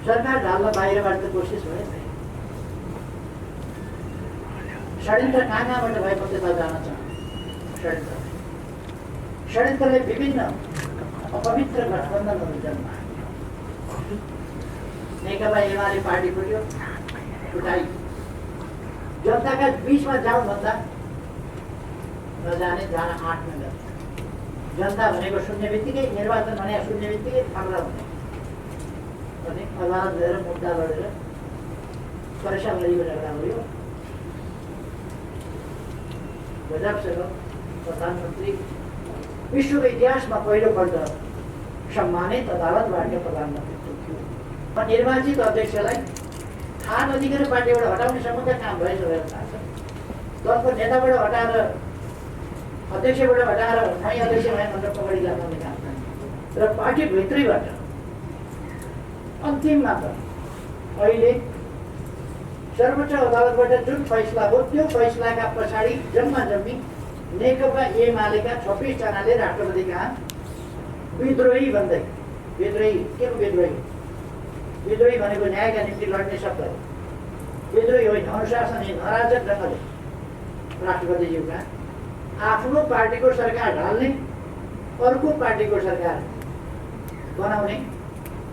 सरकार ढाल्न बाहिरबाट त कोसिस भयो। षड्यन्त्र कहाँबाट भएको त्यता जान चाहन्छ। षड्यन्त्रले विभिन्न अपवित्र गठबन्धनहरू जन्मायो। नेकपा एमाले पार्टी फुट्यो, फुटाइ। जनताका बिचमा जाउँ भन्दा नजाने, जान आँट्न। जनता भनेको सुन्ने बित्तिकै, निर्वाचन भने सुन्ने बित्तिकै थाम्रा हुने अनि अदालत गएर मुद्दा लडेर परेशान गरिरहेका हो। गजबसँग प्रधानमन्त्री विश्वको इतिहासमा पहिलोपल्ट सम्मानित अदालतबाट प्रधानमन्त्री थियो। निर्वाचित अध्यक्षलाई थाहा नदिएर पार्टीबाट हटाउनेसम्मका काम भएछ भनेर थाहा छ। दलको नेताबाट हटाएर, अध्यक्षबाट हटाएर नयाँ अध्यक्ष भए भनेर पकडी लाग्ने काम र पार्टीभित्रैबाट अन्तिममा त अहिले सर्वोच्च अदालतबाट जुन फैसला हो त्यो फैसलाका पछाडि जम्मा जम्मी नेकपा एमालेका 26 जनाले राष्ट्रपति कहाँ विद्रोही भन्दै, विद्रोही के को विद्रोही? विद्रोही भनेको न्यायका निम्ति लड्ने शब्द हो। विद्रोही होइन, अनुशासनहीन अराजक ढङ्गले राष्ट्रपतिज्यू कहाँ आफ्नो पार्टीको सरकार ढाल्ने, अर्को पार्टीको सरकार बनाउने,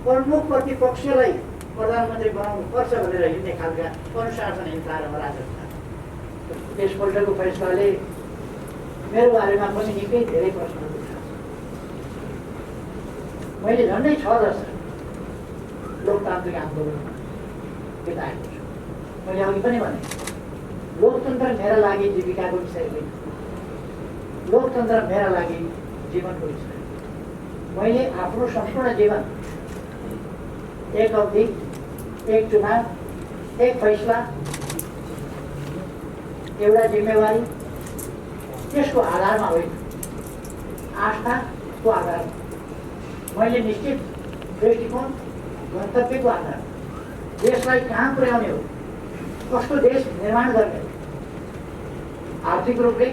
प्रमुख प्रतिपक्षलाई प्रधानमन्त्री बनाउनु पर्छ भनेर हिँड्ने खालका अनुशासनहीनता र अराजकता। त्यसपल्टको फैसलाले मेरो बारेमा पनि निकै धेरै प्रश्नहरू छ। मैले झन्डै 6 दशक लोकतान्त्रिक आन्दोलनमा बिताएको छु। मैले अघि पनि भने, लोकतन्त्र मेरा लागि जीविकाको विषय होइन, लोकतन्त्र मेरा लागि जीवनको विषय। मैले आफ्नो सम्पूर्ण जीवन एक अवधि, एक चुनाव, एक फैसला, एउटा जिम्मेवारी, त्यसको आधारमा होइन, आस्थाको आधारमा मैले निश्चित दृष्टिकोण, गन्तव्यको आधार, देशलाई कहाँ पुर्याउने हो, कस्तो देश निर्माण गर्ने, आर्थिक रूपले,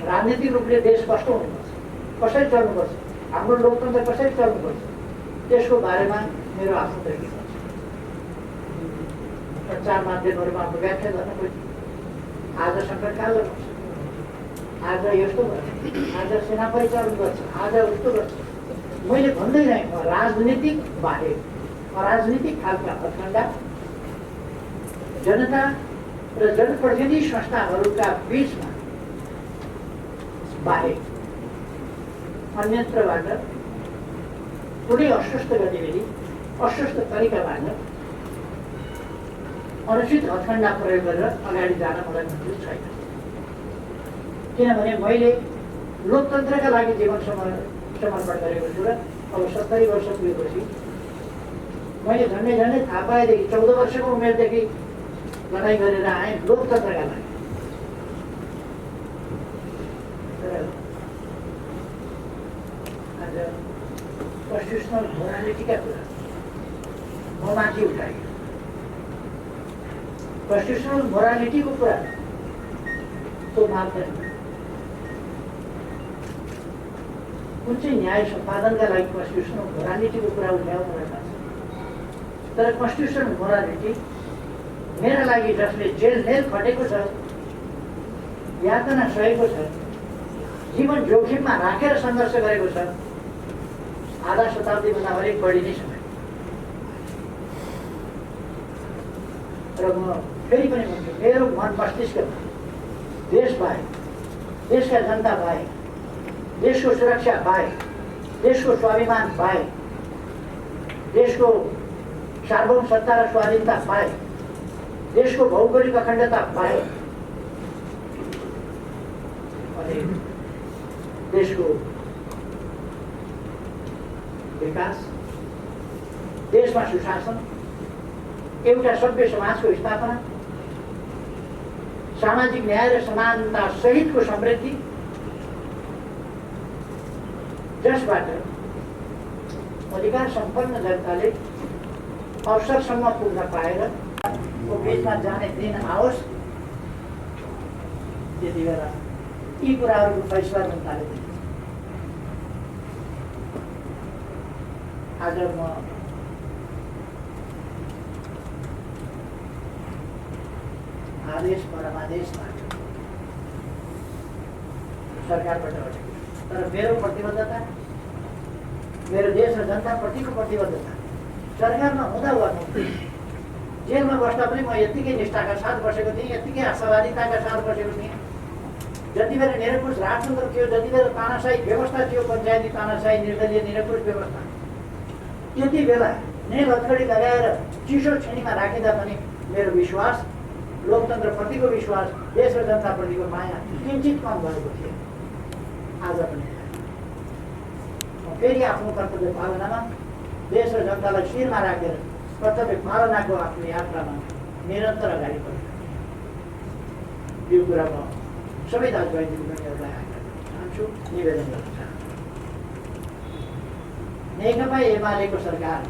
राजनीतिक रूपले देश कस्तो हुनुपर्छ, कसरी चल्नुपर्छ, हाम्रो लोकतन्त्र कसरी चल्नुपर्छ, त्यसको बारेमा मेरो आफ्नो दृष्टिकोण छ। सञ्चार माध्यमहरूमा आफ्नो व्याख्या गर्न खोज्छु। आज सङ्कटकाल गर्छ, आज यस्तो गर्छ, आज सेना परिचालन गर्छ, आज उस्तो गर्छ। मैले भन्दै रहेको राजनीतिक बाहेक अराजनीतिक खालका हथकण्डा जनता र जनप्रतिनिधि संस्थाहरूका बिचमा बाहेक अन्यत्रबाट कुनै अस्वस्थ गतिविधि, अस्वस्थ तरिकाबाट अनुचित हथकण्डा प्रयोग गरेर अगाडि जान मलाई मन्जुर छैन। किनभने मैले लोकतन्त्रका लागि जीवन समर्पण गरेको छु र अब 70 वर्ष पुगेपछि मैले झन्डै थाहा पाएदेखि 14 वर्षको उमेरदेखि लडाइँ गरेर आएँ लोकतन्त्रका लागि। आज कन्स्टिट्युसनल मोरालिटीका कुरा म माथि उठाएँ। कन्स्टिट्युसनल मोरालिटीको कुरा तो मापदण्ड कुन चाहिँ न्याय सम्पादनका लागि कन्स्टिट्युसनल मोरालिटीको कुरा उठाउनु भएको छ। तर कन्स्टिट्युसनल मोरालिटी मेरा लागि जसले जेल नेल खटेको छ, यातना सहेको छ, जीवन जोखिममा राखेर सङ्घर्ष गरेको छ, आधा शताब्दीभन्दा अलिक बढी नै समय। र म फेरि पनि भन्छु, मेरो मन मस्तिष्कमा देश बाहेक, देशका जनता बाहेक, देशको सुरक्षा बाहेक, देशको स्वाभिमान बाहेक, देशको सार्वभौम सत्ता र स्वाधीनता बाहेक, देशको भौगोलिक अखण्डता बाहेक अनि देशको विकास, देशमा सुशासन, एउटा सभ्य समाजको स्थापना, सामाजिक न्याय र समानता सहितको समृद्धि, जसबाट अधिकार सम्पन्न जनताले अवसरसम्म पुग्न पाएर बिचमा जाने दिन आओस्, त्यति बेला यी कुराहरूको फैसला जनताले दिन्छ। आज म आदेश परमादेशबाट सरकारबाट अटेको तर मेरो प्रतिबद्धता, मेरो देश र जनताप्रतिको प्रतिबद्धता सरकारमा हुँदा गर्नु। जेलमा बस्दा पनि म यत्तिकै निष्ठाका साथ बसेको थिएँ, यत्तिकै आशावादिताका साथ बसेको थिएँ। जति बेला निरङ्कुश राजतन्त्र थियो, जति बेला तानाशाही व्यवस्था थियो, पञ्चायती तानाशाही, निर्दलीय निरङ्कुश व्यवस्था, त्यति बेला नेल हतकडी लगाएर चिसो छेनीमा राखिँदा पनि मेरो विश्वास, लोकतन्त्रप्रतिको विश्वास, देश र जनताप्रतिको माया किञ्चित कम भएको थियो। आज पनि म फेरि आफ्नो कर्तव्य पालनामा देश र जनतालाई शिरमा राखेर कर्तव्य पालनाको आफ्नो यात्रामा निरन्तर अगाडि बढ्छु। यो कुरा म सबै दाजुभाइ दिदीबहिनीहरूलाई आग्रह गर्न चाहन्छु, निवेदन गर्न चाहन्छु। नेकपा एमालेको सरकार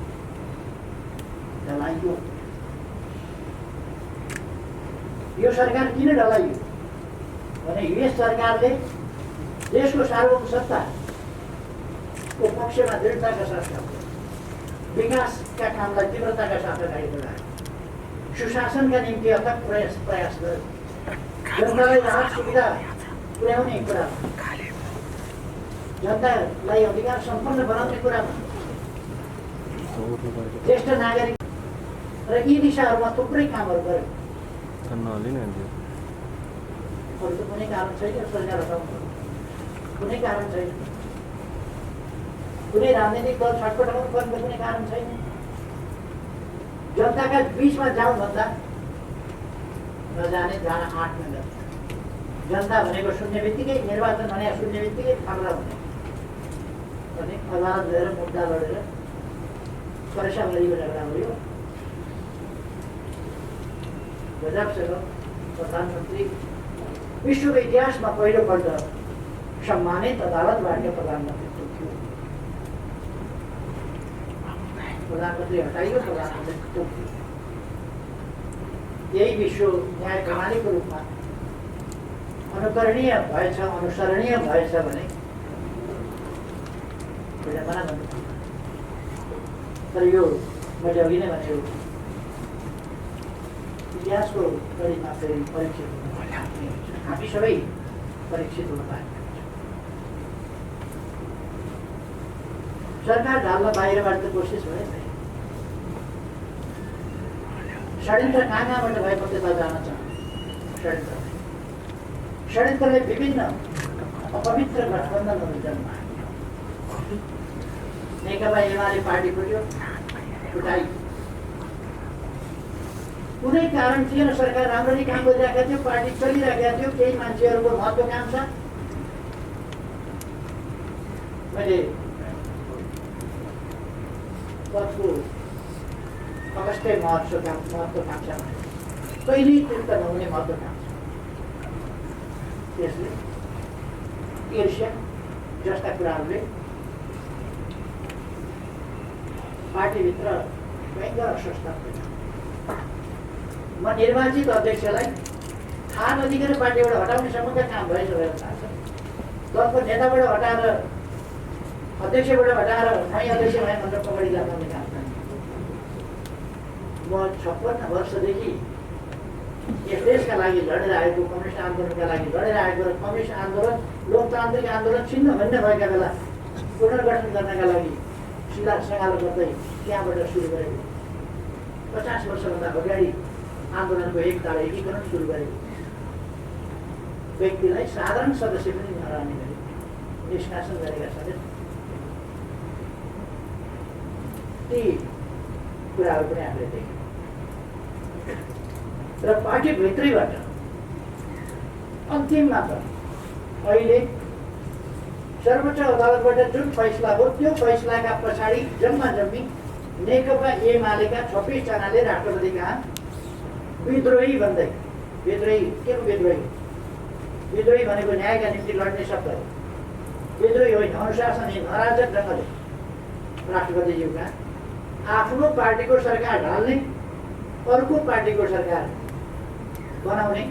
ढलाइयो। यो सरकार किन ढलाइयो भने यस सरकारले देशको सार्वभौम सत्ताको पक्षमा दृढताका साथ काम गर्यो, विकासका कामलाई तीव्रताका साथ अगाडि बढायो, सुशासनका निम्ति अथक प्रयास गर्यो, जनतालाई राहत सुविधा पुर्याउने कुरामा, जनतालाई अधिकार सम्पन्न बनाउने कुरामा, ज्येष्ठ नागरिक र यी दिशाहरूमा थुप्रै कामहरू गर्यो। अरू त कुनै कारण छैन सरकार हटाउनु, कुनै कारण छैन। कुनै राजनीतिक दल छटपटाउनु पर्ने कुनै कारण छैन। जनताका बिचमा जाउँ भन्दा नजाने जान 8 मिनट। जनता भनेको सुन्ने बित्तिकै, निर्वाचन भने सुन्ने बित्तिकै थाम्रा हुने अनि अदालत गएर मुद्दा लडेर परेशान गरेको झगडा भयो। गजबसँग प्रधानमन्त्री विश्वको इतिहासमा पहिलोपल्ट सम्मानित अदालतबाट प्रधानमन्त्रीत्व थियो। प्रधानमन्त्री हटाइयो, प्रधानमन्त्री तोकियो। यही विश्व न्याय प्रणालीको रूपमा अनुकरणीय भएछ, अनुसरणीय भएछ भने मना गर्नु। तर यो मैले अघि नै भनेको इतिहासको गणितमा फेरि परीक्षित हुनु पर्ने हुन्छ। हामी सबै परीक्षित हुन पाएका हुन्छौँ। सरकार ढाल्न बाहिरबाट त कोसिस भयो, षड्यन्त्र कहाँ कहाँबाट भएको त्यता जान चाहन्छ। षड्यन्त्रले विभिन्न अपवित्र गठबन्धनहरू जन्मायो। नेकपा एमाले पार्टी फुट्यो, फुटाइयो। कुनै कारण थिएन, सरकार राम्ररी काम गरिरहेका थियो, पार्टी चलिरहेका थियो, केही मान्छेहरूको महत्त्वाकांक्षा। मैले पदको अगस्तै महत्त्वाकांक्षा कहिल्यै तृप्त नहुने महत्त्वाकांक्षा, त्यसले ईर्ष्या जस्ता कुराहरूले पार्टीभित्र भयङ्कर अस्वस्थ हुन्छ। म निर्वाचित अध्यक्षलाई थाहा नदिकन पार्टीबाट हटाउने सम्बन्ध काम भएछ भनेर थाहा छ। दलको नेताबाट हटाएर, अध्यक्षबाट हटाएर नयाँ अध्यक्ष भए भनेर पकडी लगाउने काम छ। म 56 वर्षदेखि यस देशका लागि लडेर आएको, कम्युनिस्ट आन्दोलनका लागि लडेर आएको र कम्युनिस्ट आन्दोलन, लोकतान्त्रिक आन्दोलन छिन्न भिन्न भएका बेला पुनर्गठन गर्नका लागि सिधा सङ्गालो गर्दै त्यहाँबाट सुरु गरेको। 50 वर्षभन्दा अगाडि आन्दोलनको एक ताल एकीकरण सुरु गरेको व्यक्तिलाई साधारण सदस्य पनि नरहने गरी निष्कासन गरेका छन्। ती कुराहरू पनि हामीले देख्यौँ र पार्टीभित्रैबाट अन्तिममा त अहिले सर्वोच्च अदालतबाट जुन फैसला हो त्यो फैसलाका पछाडि जम्मा जम्मी नेकपा एमालेका 26 जनाले राष्ट्रपति कहाँ विद्रोही भन्दै, विद्रोही के को विद्रोही? विद्रोही भनेको न्यायका निम्ति लड्ने शब्द हो। विद्रोही होइन, अनुशासनहीन अराजक ढङ्गले राष्ट्रपतिज्यूका आफ्नो पार्टीको सरकार ढाल्ने, अर्को पार्टीको सरकार बनाउने,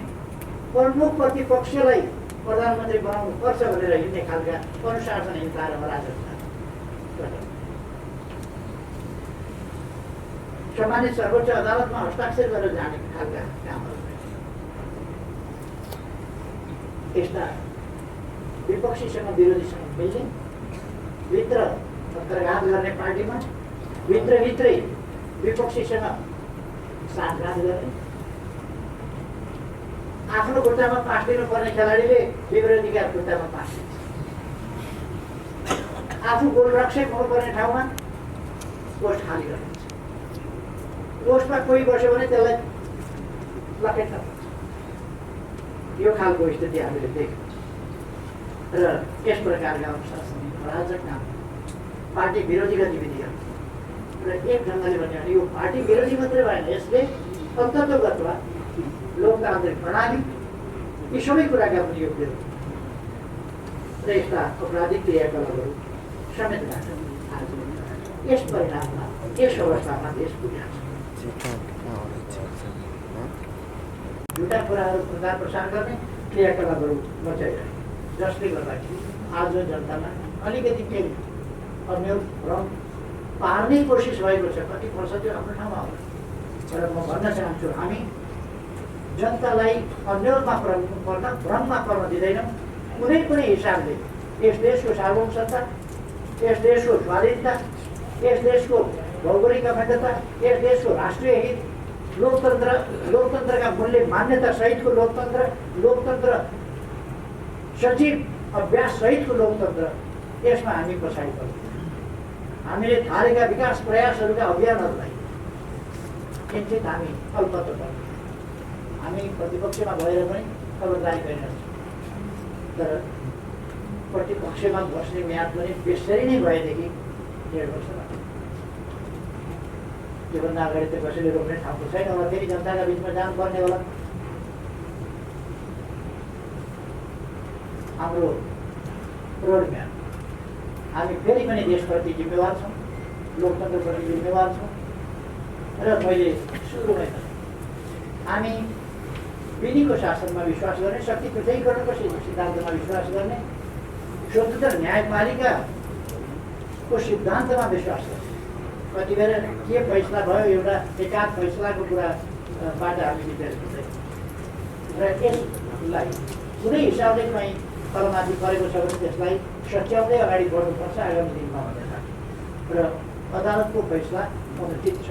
प्रमुख प्रतिपक्षलाई प्रधानमन्त्री बनाउनु पर्छ भनेर हिँड्ने खालका अनुशासनहीनता र अराजकता सम्मानित सर्वोच्च अदालतमा हस्ताक्षर गरेर जाने खालका कामहरू। यस्ता विपक्षीसँग विरोधीसँग मिल्ने, भित्र अन्तर्घात गर्ने पार्टीमा, भित्रभित्रै विपक्षीसँग साथघात गर्ने, आफ्नो खुट्टामा पास दिनुपर्ने खेलाडीले विरोधीका खुट्टामा पास दिन्छ, आफू गोलरक्षक हुनुपर्ने ठाउँमा पोस्ट खाली गरिदिन्छ, पोस्टमा कोही बस्यो भने त्यसलाई लकेट्न पर्छ। यो खालको स्थिति हामीले देख्यौँ र यस प्रकारका अनुशासन अराजक काम पार्टी विरोधी गतिविधिहरू र एक ढङ्गले भन्यो भने यो पार्टी विरोधी मात्रै भएन, यसले अन्तत्वगतमा लोकतान्त्रिक प्रणाली यी सबै कुराका पनि यो विरोध र यस्ता अपराधिक क्रियाकलापहरू समेत आज यस परिणाममा यस अवस्थामा देश पुगेको छ। झुटा कुराहरू प्रचार प्रसार गर्ने क्रियाकलापहरू मचाइरहे, जसले गर्दाखेरि आज जनतामा अलिकति केही अन्य भ्रम पार्ने कोसिस भएको छ। कति वर्ष त्यो आफ्नो ठाउँमा होला, तर म भन्न चाहन्छु हामी जनतालाई अन्यलमा पर्न भ्रममा पर्न दिँदैनौँ। कुनै पनि हिसाबले यस देशको सार्वभौमसत्ता, यस देशको स्वाधीनता, यस देशको भौगोलिक अखण्डता, यस देशको राष्ट्रिय हित, लोकतन्त्रका मूल्य मान्यता सहितको लोकतन्त्र, लोकतन्त्र सजीव अभ्यास सहितको लोकतन्त्र, यसमा हामी पछाडि पर्छौँ। हामीले थालेका विकास प्रयासहरूका अभियानहरूलाई किञ्चित हामी अल्पत्व गर्छौँ। हामी प्रतिपक्षमा भएर पनि खबरदारी गरिरहेछौँ, तर प्रतिपक्षमा बस्ने म्याद पनि बेसरी नै भएदेखि 1.5 वर्ष लाग्छ। त्योभन्दा अगाडि त कसैले रोक्ने ठाउँको छैन होला, फेरि जनताका बिचमा जानुपर्ने होला। हाम्रो रोडम्याप, हामी फेरि पनि देशप्रति जिम्मेवार छौँ, लोकतन्त्रप्रति जिम्मेवार छौँ र मैले सुरुमै हामी विधिको शासनमा विश्वास गर्ने, शक्ति पृथकीकरणको सिद्धान्तमा विश्वास गर्ने, स्वतन्त्र न्यायपालिकाको सिद्धान्तमा विश्वास गर्ने। कति बेला के फैसला भयो, एउटा एकाध फैसलाको कुराबाट हामी विचार गर्दैछौँ र यसलाई कुनै हिसाबले कहीँ तलमाथि परेको छ भने त्यसलाई सच्याउँदै अगाडि बढ्नुपर्छ आगामी दिनमा भनेर र अदालतको फैसला अनुचित छ,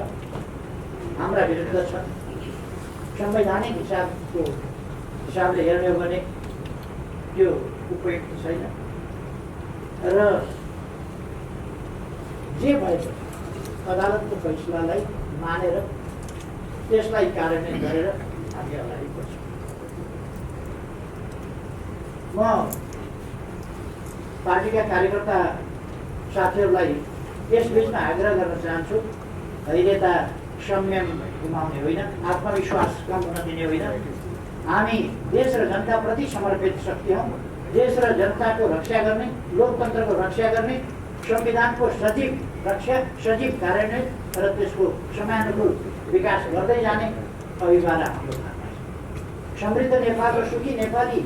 हाम्रा विरुद्ध छ, संवैधानिक हिसाबले हेर्ने हो भने त्यो उपयुक्त छैन र जे भएको अदालतको फैसलालाई मानेर त्यसलाई कार्यान्वयन गरेर हामी अगाडि बढ्छौँ। म पार्टीका कार्यकर्ता साथीहरूलाई यस बिचमा आग्रह गर्न चाहन्छु, धैर्यता संयम गुमाउने होइन, आत्मविश्वास कम हुन दिने होइन। हामी देश र जनताप्रति समर्पित शक्ति हौँ। देश र जनताको रक्षा गर्ने, लोकतन्त्रको रक्षा गर्ने, संविधानको सजीव रक्षा, सजीव कार्यान्वयन र त्यसको समयानुकूल विकास गर्दै जाने अभिवादन हाम्रो हातमा छ। समृद्ध नेपाल र सुखी नेपाली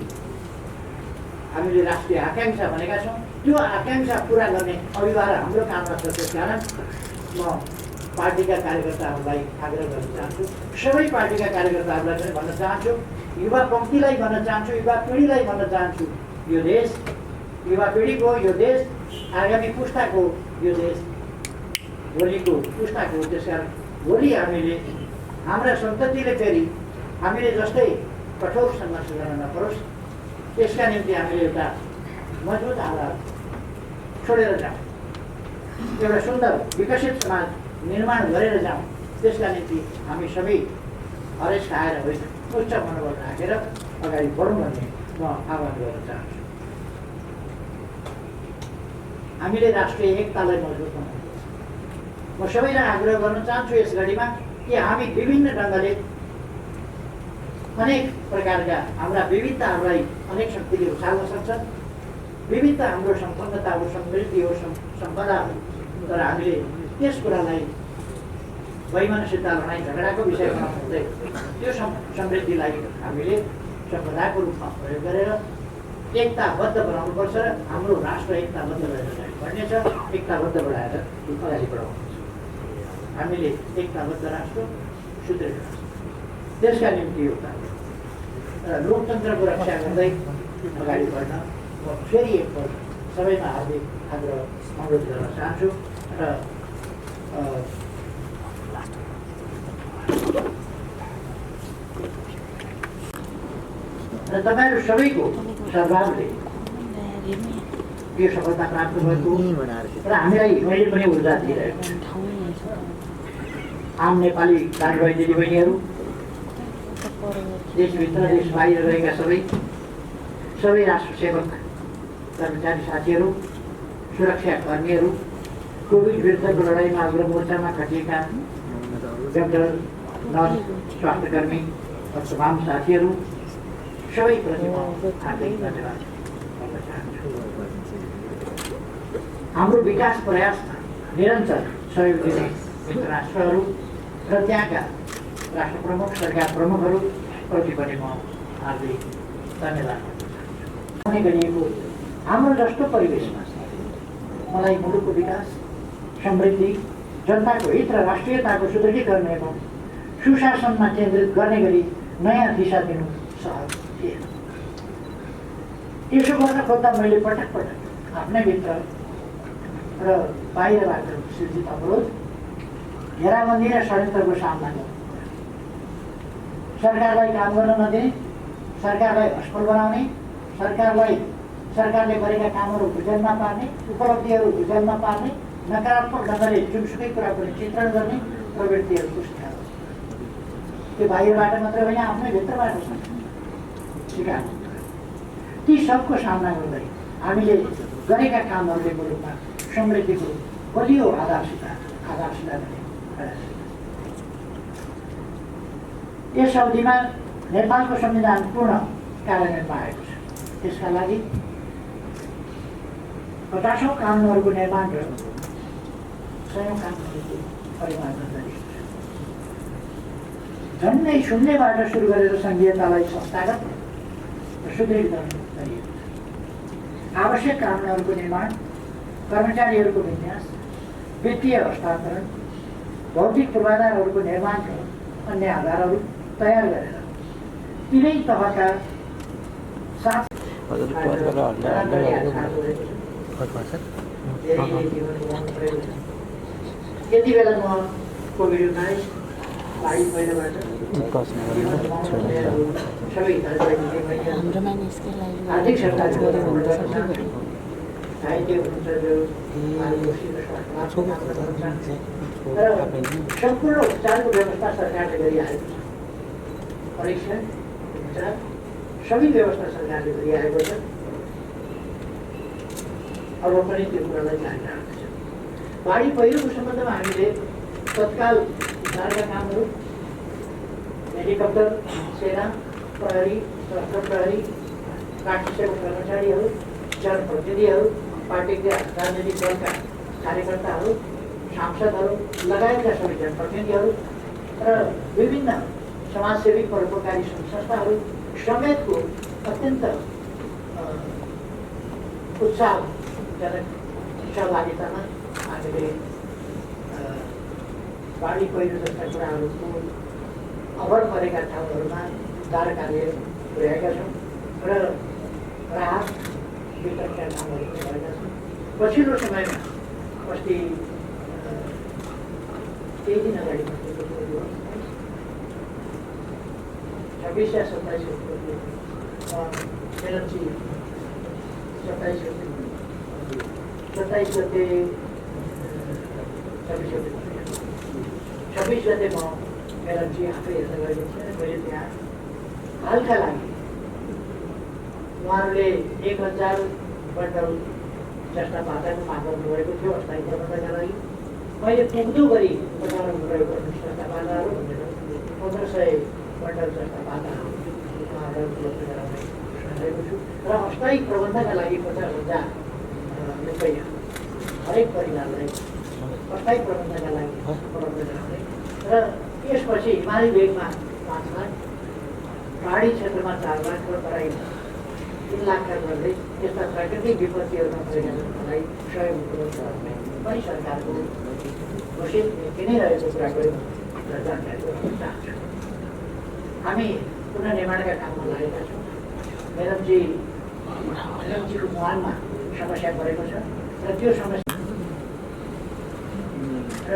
हामीले राष्ट्रिय आकाङ्क्षा भनेका छौँ, त्यो आकाङ्क्षा पुरा गर्ने अभिवादन हाम्रो काममा छ। त्यसकारण म पार्टीका कार्यकर्ताहरूलाई आग्रह गर्न चाहन्छु, सबै पार्टीका कार्यकर्ताहरूलाई पनि भन्न चाहन्छु, युवा पङ्क्तिलाई भन्न चाहन्छु, युवा पिँढीलाई भन्न चाहन्छु, यो देश युवा पिँढीको, यो देश आगामी पुस्ताको, यो देश भोलिको पुस्ताको। त्यसकारण भोलि हामीले हाम्रा सन्ततिले फेरि हामीले जस्तै कठोर सङ्घर्ष गर्न नपरोस्, त्यसका निम्ति हामीले एउटा मजबुत आधार छोडेर जाउँ, एउटा सुन्दर विकसित समाज निर्माण गरेर जाउँ। त्यसका निम्ति हामी सबै हरेस खाएर होइन, उच्च मनोबल राखेर अगाडि बढौँ भन्ने म आह्वान गर्न चाहन्छु। हामीले राष्ट्रिय एकतालाई मजबुत बनाउनु। म सबैलाई आग्रह गर्न चाहन्छु यस घडीमा कि हामी विभिन्न ढङ्गले अनेक प्रकारका हाम्रा विविधताहरूलाई अनेक शक्तिले उछाल्न सक्छन्। विविधता हाम्रो सम्पन्नता हो, समृद्धि हो, सम्पदा हो, तर हामीले त्यस कुरालाई वैमनस्यता, लडाइँ झगडाको विषय बनाउँदै त्यो समृद्धिलाई हामीले सम्पदाको रूपमा प्रयोग गरेर एकताबद्ध बनाउनुपर्छ र हाम्रो राष्ट्र एकताबद्ध भएर बढ्नेछ, एकताबद्ध बढाएर अगाडि बढाउनुपर्छ। हामीले एकताबद्ध राष्ट्र, सुदृढ राष्ट्र, त्यसका निम्ति योगदान र लोकतन्त्रको रक्षा गर्दै अगाडि बढ्न म फेरि एकपल्ट सबैमा हार्दिक आग्रह अनुरोध गर्न चाहन्छु र तपाईँहरू सबैको सद्भावले यो सफलता प्राप्त भएको र हामीलाई मैले पनि ऊर्जा दिइरहेको छु। आम नेपाली दाजुभाइ दिदीबहिनीहरू, देशभित्र देश बाहिर रहेका सबै राष्ट्र सेवक कर्मचारी साथीहरू, सुरक्षाकर्मीहरू, कोभिड विरुद्धको लडाइँमा अग्र मोर्चामा खटिएका डाक्टर, नर्स, स्वास्थ्यकर्मी र तमाम साथीहरू सबैप्रति म हार्दिक धन्यवाद दिन चाहन्छु। हाम्रो विकास प्रयासमा निरन्तर सहयोग दिने मित्र राष्ट्रहरू र त्यहाँका राष्ट्र प्रमुख, सरकार प्रमुखहरूप्रति पनि म हार्दिक धन्यवाद गरिएको हाम्रो जस्तो परिवेशमा मलाई मुलुकको विकास, समृद्धि, जनताको हित र राष्ट्रियताको सुदृढीकरण एवं सुशासनमा केन्द्रित गर्ने गरी नयाँ दिशा दिनु सहज थिएन। यसो गर्न खोज्दा मैले पटक पटक आफ्नै भित्र र बाहिरबाट सृजित अवरोध, घेराबन्दी र षड्यन्त्रको सामना गर्नु। सरकारलाई काम गर्न नदिने, सरकारलाई असफल बनाउने, सरकारले गरेका कामहरू भुजेलमा पार्ने, उपलब्धिहरू भुजेलमा पार्ने, नकारात्मक ढङ्गले जुनसुकै कुरा पनि चित्रण गर्ने प्रवृत्तिहरूको शिकार हुन्छ। त्यो बाहिरबाट मात्र होइन, आफ्नै भित्रबाट शिकार हुन्छ। ती सबको सामना गर्दै हामीले गरेका कामहरूले मुलुकमा समृद्धिको बलियो आधारशिला यस अवधिमा नेपालको संविधान पूर्ण कार्यान्वयनमा आएको छ। त्यसका लागि 50औं कानुनहरूको निर्माण र 100औं कानुनहरूको परिमार्जन गरिएको छ। झन्डै शून्यबाट सुरु गरेर सङ्घीयतालाई संस्थागत र सुदृढ गरिएको छ। आवश्यक कानुनहरूको निर्माण, कर्मचारीहरूको विन्यास, वित्तीय हस्तान्तरण, भौतिक पूर्वाधारहरूको निर्माण र अन्य आधारहरू तयार गरेर तिनै तहका साथ यति बेला म कोभिड-19 बाढी पहिरोबाट सबै आर्थिक साहित्य हुनुहुन्छ जो सम्पूर्ण उपचारको व्यवस्था सरकारले गरिआएको छ। परीक्षण, उपचार सबै व्यवस्था सरकारले गरिआएको छ। अब पनि त्यो कुरालाई जारी राख्दछ। बाढी पहिरोको सम्बन्धमा हामीले तत्काल उद्धारका कामहरू, हेलिकप्टर, सेना, प्रहरी, सशस्त्र प्रहरी, राष्ट्र सेवक कर्मचारीहरू, जनप्रतिनिधिहरू, पार्टीका राजनीतिक दलका कार्यकर्ताहरू, सांसदहरू लगायतका सबै जनप्रतिनिधिहरू र विभिन्न समाजसेवी परोपकारी संस्थाहरू समेतको अत्यन्त उत्साहजनक सहभागितामा हामीले बाढी पहिरो जस्ता कुराहरूको अभर परेका ठाउँहरूमा उद्धार कार्य पुर्याएका छौँ र राहत वितरणका कामहरू गरेका छौँ। पछिल्लो समयमा अस्ति केही दिन अगाडि 26 या 27 मेलम्ची 27 गते 26 गते म मेलम्ची आफै हेर्न गएको थिएँ। मैले त्यहाँ हालका लागि उहाँहरूले 1000 बन्डल जस्ता बाटाको माग गर्नुभएको थियो अस्थायी प्रबन्धका लागि। मैले पुग्दो गरी बताउनु प्रयोग गर्नु जस्ता बाटाहरू 1500 बन्डल जस्ता बाटाहरू उहाँहरूलाई उपलब्ध गराउने गरेको छु र अस्थायी प्रबन्धका लागि 50,000 रुपैयाँ हरेक परिवारलाई अस्थायी प्रबन्धका लागि उपलब्ध गराउने र यसपछि हिमाली भेगमा 5 लाख, पहाडी क्षेत्रमा 4 लाख र तराईमा 3 लाखका गर्दै यस्ता प्राकृतिक विपत्तिहरूमा परेका जनतालाई सहयोग उपलब्ध गराउने पनि सरकारको घोषित नीति नै रहेको कुराको जानकारी गराउन चाहन्छु। हामी पुनर्निर्माणका काममा लागेका छौँ। मेलम्ची एलएनजीको मुहानमा समस्या परेको छ र त्यो समस्या र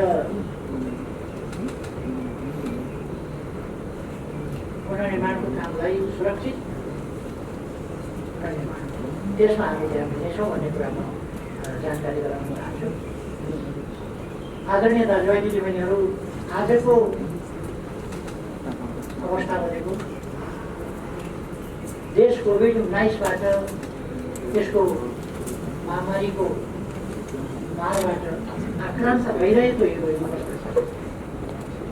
पुनर्निर्माणको कामलाई सुरक्षित निर्माण त्यसमा हामी ध्यान दिनेछौँ भन्ने कुरामा जानकारी गराउन चाहन्छु। आदरणीय दाजुभाइ दिदीबहिनीहरू, आजको अवस्था भनेको देश कोभिड-19बाट त्यसको महामारीको मारबाट आक्रान्त भइरहेको यो अवस्था छ।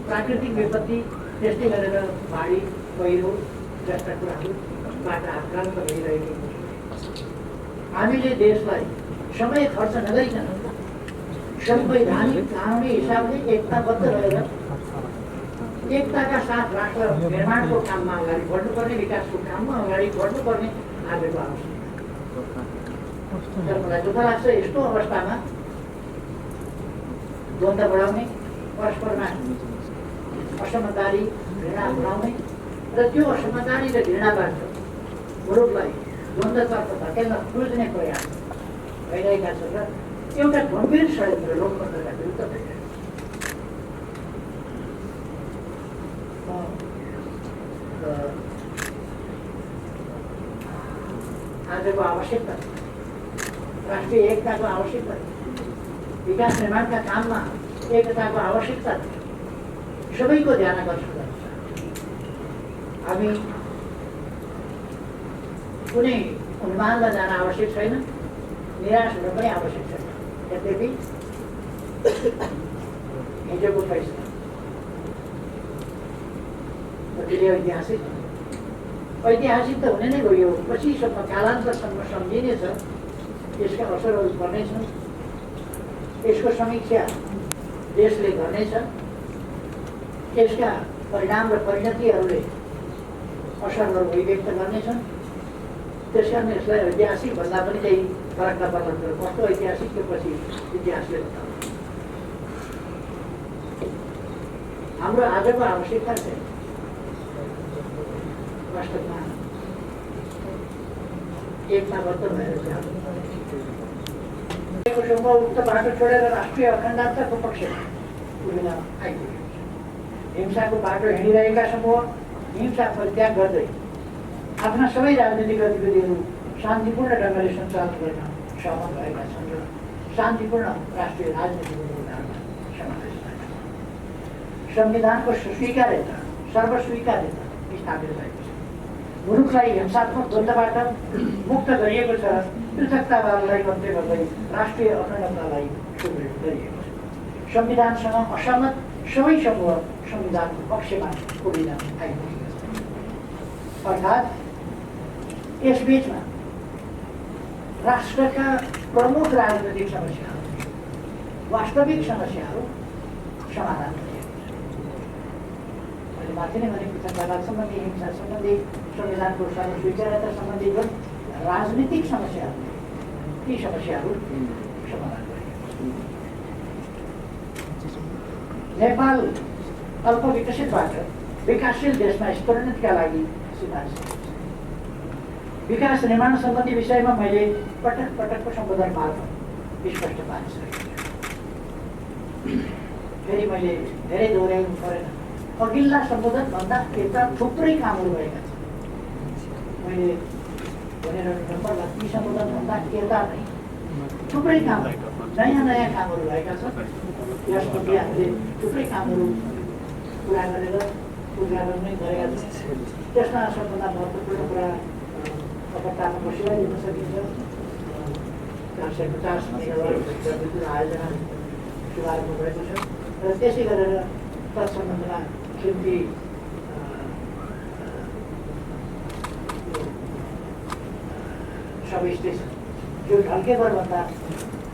प्राकृतिक विपत्ति त्यस्तै गरेर बाढी पहिरो जस्ता कुराहरूबाट आक्रान्त भइरहेको छ। हामीले देशलाई समय खर्च नगरिकन संवैधानिक कानुनी हिसाबले एकताबद्ध रहेर एकताका साथ राष्ट्र निर्माणको काममा अगाडि बढ्नुपर्ने, विकासको काममा अगाडि बढ्नुपर्ने आजको आवश्यकता। मलाई दुःख लाग्छ यस्तो अवस्थामा द्वन्द्व बढाउने, परस्परमा असमझदारी घृणा बढाउने र त्यो असमझदारी र घृणाबाट मुलुकलाई द्वन्द्वतर्फ धकेल्न खोज्ने प्रयास भइरहेका छन् र एउटा गम्भीर षड्यन्त्र लोकतन्त्रका विरुद्ध भइरहेको छ। आजको आवश्यकता राष्ट्रिय एकताको आवश्यकता, विकास निर्माणका काममा एकताको आवश्यकता सबैको ध्यान आकर्षण गर्छ। हामी कुनै अनुमानमा जान आवश्यक छैन, निराश हुन पनि आवश्यक छैन। यद्यपि हिजोको फैसला ऐतिहासिक त हुने नै हो। यो पछिसम्म कालान्तरसम्म सम्झिनेछ, यसका असरहरू पर्नेछन्, यसको समीक्षा देशले गर्नेछ, यसका परिणाम र परिणतिहरूले असरहरू अभिव्यक्त गर्नेछन्। त्यस कारण यसलाई ऐतिहासिक भन्दा पनि केही फरक नपर्छ। कस्तो ऐतिहासिक त्यो पछि इतिहासले बताउँछ। हाम्रो आजको आवश्यकता चाहिँ वास्तवमा एकताबद्ध भएर उक्त बाटो छोडेर राष्ट्रिय अखण्डताको पक्षमा पुगिन आइपुगेको छ। हिंसाको बाटो हिँडिरहेका समूह हिंसा परित्याग गर्दै आफ्ना सबै राजनीतिक गतिविधिहरू शान्तिपूर्ण ढङ्गले सञ्चालन गर्न सहमत भएका छन् र शान्तिपूर्ण राष्ट्रिय राजनीतिको निर्धारमा समावेश भएको छ। संविधानको स्वीकार्यता, सर्वस्वीकार्यता स्थापित भएको छ। मुलुकलाई हिंसात्मक द्वन्द्वबाट मुक्त गरिएको छ। पृथकतावादलाई अन्त्य गर्दै राष्ट्रिय अखण्डतालाई सुदृढ गरिएको छ। संविधानसँग असहमत सबै समूह संविधानको पक्षमा पुगिन आइपुगेका छन्। अर्थात् यसबीचमा राष्ट्रका प्रमुख राजनीतिक समस्याहरू, वास्तविक समस्याहरू समाधान गरिएको छ। मैले माथि नै भने पृथकतावाद सम्बन्धी, हिंसा सम्बन्धी, संविधानको सर्वस्वीकार्यता सम्बन्धी जुन राजनीतिक समस्याहरू, ती समस्याहरू समाधान गरिएको छ। नेपाल अल्पविकसितबाट विकासशील देशमा स्तरोन्नतिका लागि सिफारिस गरेको छ। विकास निर्माण सम्बन्धी विषयमा मैले पटक पटकको सम्बोधन मार्फत स्पष्ट पारिसकेको छु। फेरि मैले धेरै दोहोऱ्याउनु परेन। अघिल्ला सम्बोधनभन्दा यता थुप्रै कामहरू भएका छन्। मैले भनेर नम्बर ती सम्बोधनभन्दा यता नै थुप्रै कामहरू, नयाँ नयाँ कामहरू भएका छन्। यसमध्ये हामीले थुप्रै कामहरू पुरा गरेर उद्घाटन नै गरेका छौँ। त्यसमा सबभन्दा महत्त्वपूर्ण कुरा अपत्तामा सेवा दिन सकिन्छ। 450 मेगावाट विद्युत आयोजना शुभारम्भ भएको छ र त्यसै गरेर तत्सम्बन्धमा खिम्ती सब स्टेसन जो ढल्केभरभन्दा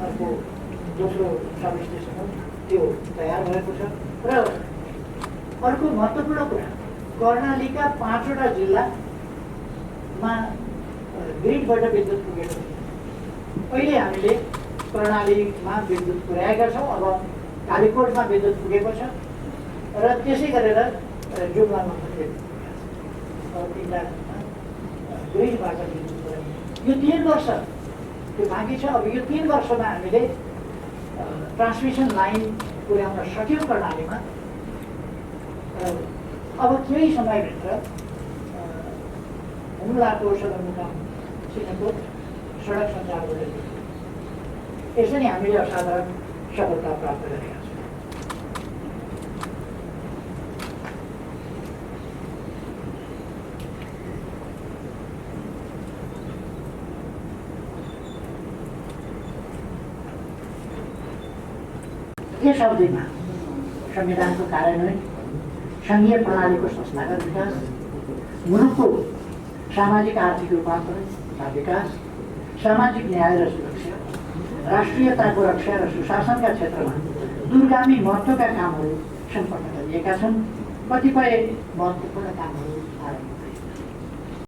अर्को दोस्रो सब स्टेसन हो, त्यो तयार भएको छ। र अर्को महत्त्वपूर्ण कुरा, कर्णालीका 5वटा जिल्लामा ग्रिडबाट विद्युत पुगेको छ। अहिले हामीले कर्णालीमा विद्युत पुर्याएका छौँ। अब कालीकोटमा विद्युत पुगेको छ र त्यसै गरेर जुम्लामा पनि विद्युत पुगेको छ। 3 ग्रिडबाट विद्युत पुर्याउने यो 3 वर्ष त्यो बाँकी छ। अब यो 3 वर्षमा हामीले ट्रान्समिसन लाइन पुर्याउन सक्यौँ कर्णालीमा। अब केही समयभित्र हुम्लाको सदरमुकाम सिंहकोट सडक सञ्चार गरेको यसरी हामीले असाधारण सफलता प्राप्त गरेका छौँ। यस अवधिमा संविधानको कार्यान्वयन, सङ्घीय प्रणालीको संस्थागत विकास, मुलुकको सामाजिक आर्थिक रूपान्तरण तथा विकास, सामाजिक न्याय र सुरक्षा, राष्ट्रियताको रक्षा र सुशासनका क्षेत्रमा दूरगामी महत्त्वका कामहरू सम्पन्न गरिएका छन्। कतिपय महत्त्वपूर्ण कामहरू आरम्भ